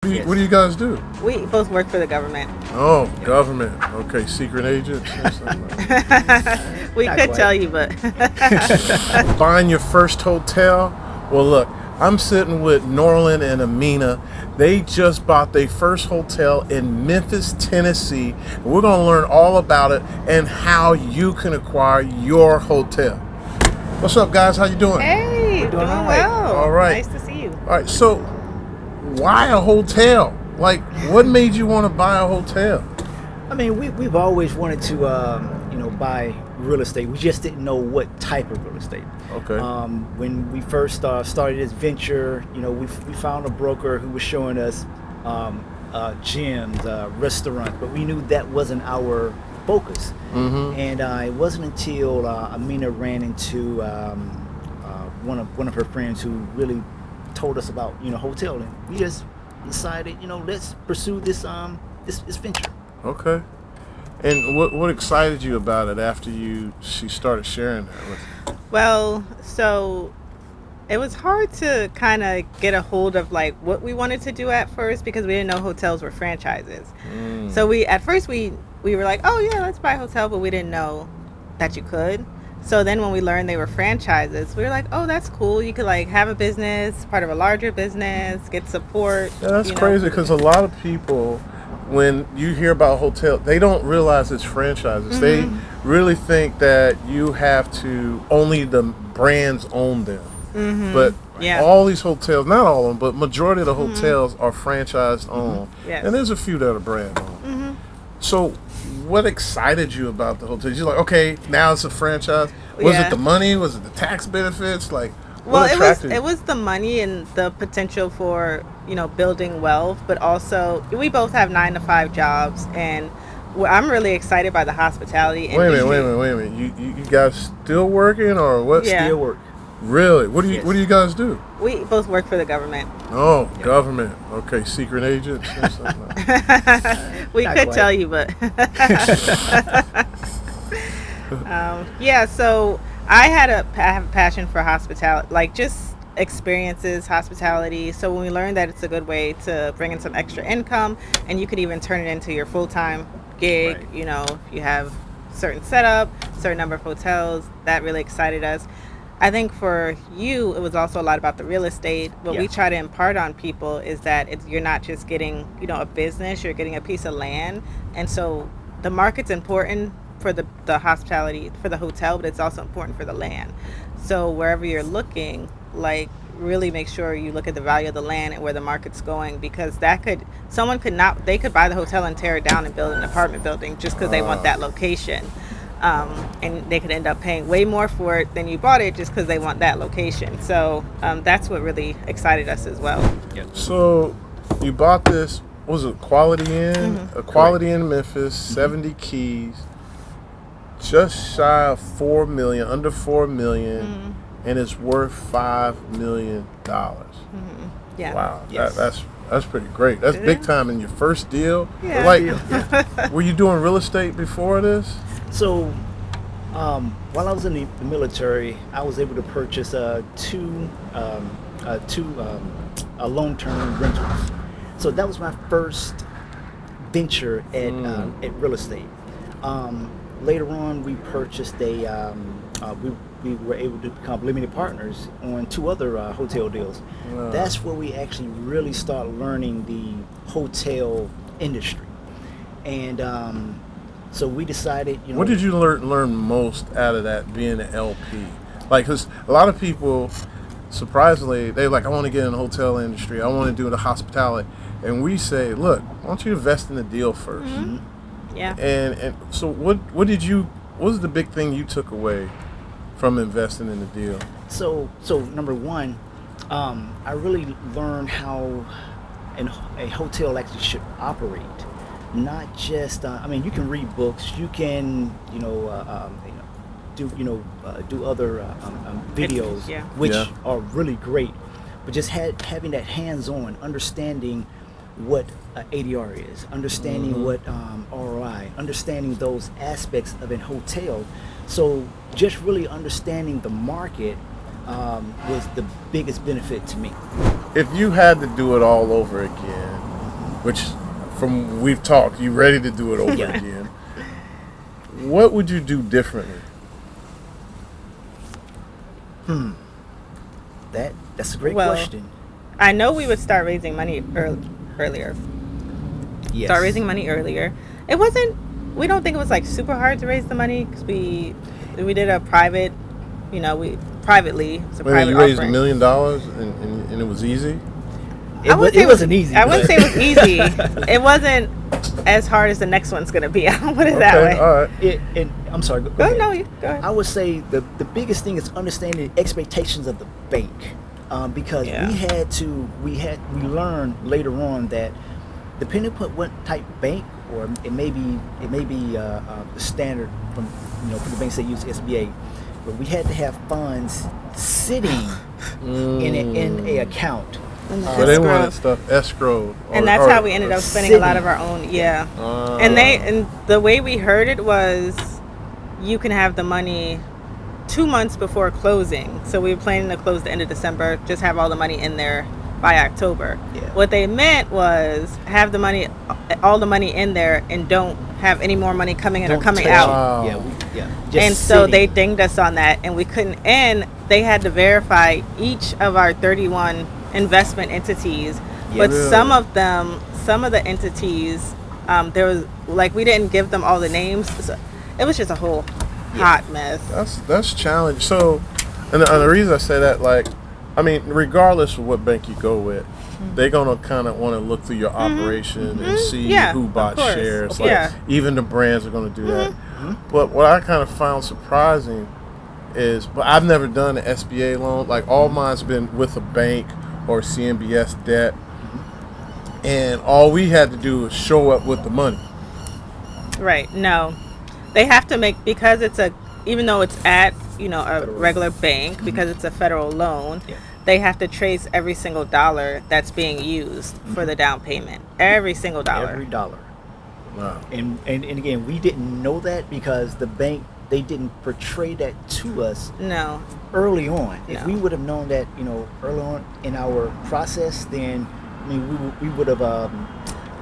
Yes. What do you guys do? We both work for the government. Oh, government. Okay, secret agents. We Not could quite. tell you, but Buying your first hotel? Well, look, I'm sitting with Norland and Amina. They just bought their first hotel in Memphis, Tennessee. And we're going to learn all about it and how you can acquire your hotel. What's up, guys? How you doing? hey, We're doing doing all right. well. All right. Nice to see you. All right, so why a hotel? Like, what made you want to buy a hotel? I mean, we've always wanted to, buy real estate. We just didn't know what type of real estate. Okay. When we first started this venture, we found a broker who was showing us gyms, restaurants, but we knew that wasn't our focus. Mm-hmm. And it wasn't until Amina ran into one of her friends who really told us about hoteling. We just decided let's pursue this this venture. Okay. And what excited you about it after she started sharing that with you? Well, so it was hard to kind of get a hold of like what we wanted to do at first because we didn't know hotels were franchises. So at first we were like, oh yeah, let's buy a hotel, but we didn't know that you could. So then when we learned they were franchises, we were like, oh, that's cool. You could like have a business, part of a larger business, get support. Yeah, that's crazy because a lot of people, when you hear about hotel, they don't realize it's franchises. Mm-hmm. They really think that you have to, only the brands own them. Mm-hmm. But Yeah. all these hotels, not all of them, but majority of the hotels are franchised owned. Yes. And there's a few that are brand owned. Mm-hmm. So what excited you about the hotel? You're like, okay, now it's a franchise. Was Yeah. it the money? Was it the tax benefits? Like, Well, what attracted you? it was the money and the potential for building wealth, but also we both have 9-to-5 jobs, and I'm really excited by the hospitality industry. Wait a minute. You guys still working or what? Yeah. Still work. Really? What do Yes. you guys do? We both work for the government. Oh, government. Okay, secret agents. We Not could quite. tell you, but yeah. So I have a passion for hospitality, like just experiences, hospitality. So when we learned that it's a good way to bring in some extra income, and you could even turn it into your full-time gig. Right. If you have certain setup, certain number of hotels, that really excited us. I think for you, it was also a lot about the real estate. What we Yeah. try to impart on people is that you're not just getting, a business, you're getting a piece of land. And so the market's important for the hospitality, for the hotel, but it's also important for the land. So wherever you're looking, like really make sure you look at the value of the land and where the market's going, because they could buy the hotel and tear it down and build an apartment building just because they want that location. And they could end up paying way more for it than you bought it just because they want that location. So that's what really excited us as well. So you bought this, what was it, Quality Inn? Mm-hmm. A Quality Inn in Memphis, 70 keys, just shy of $4 million, under $4 million, Mm-hmm. and it's worth $5 million. Yeah. Wow, Yes. that's pretty great. That's It big is. time in your first deal. Yeah. Like, were you doing real estate before this? So, while I was in the military, I was able to purchase two long-term rentals. So that was my first venture at real estate. Later on, we purchased we were able to become limited partners on 2 other hotel deals. Wow. That's where we actually really started learning the hotel industry, and so we decided, What did you learn most out of that, being an LP? Like, because a lot of people, surprisingly, they're like, I want to get in the hotel industry. I want to do the hospitality. And we say, look, why don't you invest in the deal first? Yeah. And so what was the big thing you took away from investing in the deal? So number one, I really learned how a hotel actually should operate. Not just, you can read books, you can, do other videos, Yeah. which Yeah. are really great. But just having that hands-on, understanding what ADR is, understanding what ROI, understanding those aspects of a hotel. So just really understanding the market was the biggest benefit to me. If you had to do it all over again, which from we've talked, you ready to do it over Yeah. again. What would you do differently? That's a great Well, question. I know we would start raising money earlier. Yes. Start raising money earlier. It wasn't. We don't think it was like super hard to raise the money because we did a private, we privately. It's a Wait, private you raised $1 offering. million and it was easy? It wasn't easy. I wouldn't but- say it was easy. It wasn't as hard as the next one's gonna be. I'll put it that way. All right. I'm sorry. Go Go, ahead. no, you go ahead. I would say the biggest thing is understanding the expectations of the bank, because Yeah. we learned later on that depending upon what type of bank, or it may be the standard from for the banks that use SBA, but we had to have funds sitting in a account. So they Escrow. wanted stuff escrowed. And that's how we ended up spending a lot of our own. Yeah. And the way we heard it was, you can have the money 2 months before closing. So we were planning to close the end of December, just have all the money in there by October. Yeah. What they meant was have all the money in there, and don't have any more money coming in or Don't coming touch out. it. Just And so sitting. they dinged us on that, and we couldn't. And they had to verify each of our 31 investment entities. But Yeah. some of the entities, there was we didn't give them all the names. So it was just a whole hot mess. That's challenging. So, and the reason I say that, regardless of what bank you go with, they're gonna kind of want to look through your operation and see Yeah, who of bought course. shares. Yeah. Even the brands are gonna do that. But what I kind of found surprising is, but I've never done an SBA loan. Like, all mine's been with a bank or CMBS debt, and all we had to do was show up with the money. Right. No, they have to make, because even though it's at a regular bank, because it's a federal loan, Yeah. they have to trace every single dollar that's being used for the down payment. Every single dollar. every dollar. Wow. And again, we didn't know that because the bank, they didn't portray that to us No. early on. If No. we would have known that, early on in our process, then we would have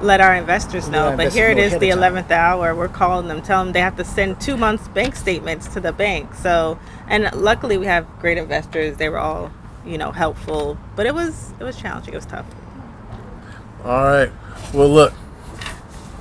Let our investors Let know. our But investors here it know is, ahead the of time. 11th hour. We're calling them, telling them they have to send 2 months bank statements to the bank. So, and luckily we have great investors. They were all, helpful. But it was challenging. It was tough. All right. Well, look,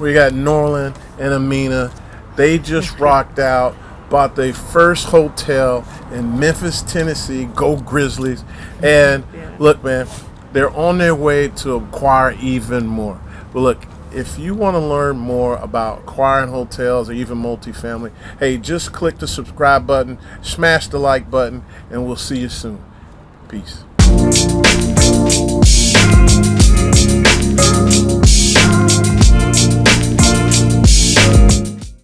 we got Norland and Amina. They just rocked out, bought their first hotel in Memphis, Tennessee. Go Grizzlies. And look, man, they're on their way to acquire even more. But look, if you want to learn more about acquiring hotels or even multifamily, hey, just click the subscribe button, smash the like button, and we'll see you soon. Peace.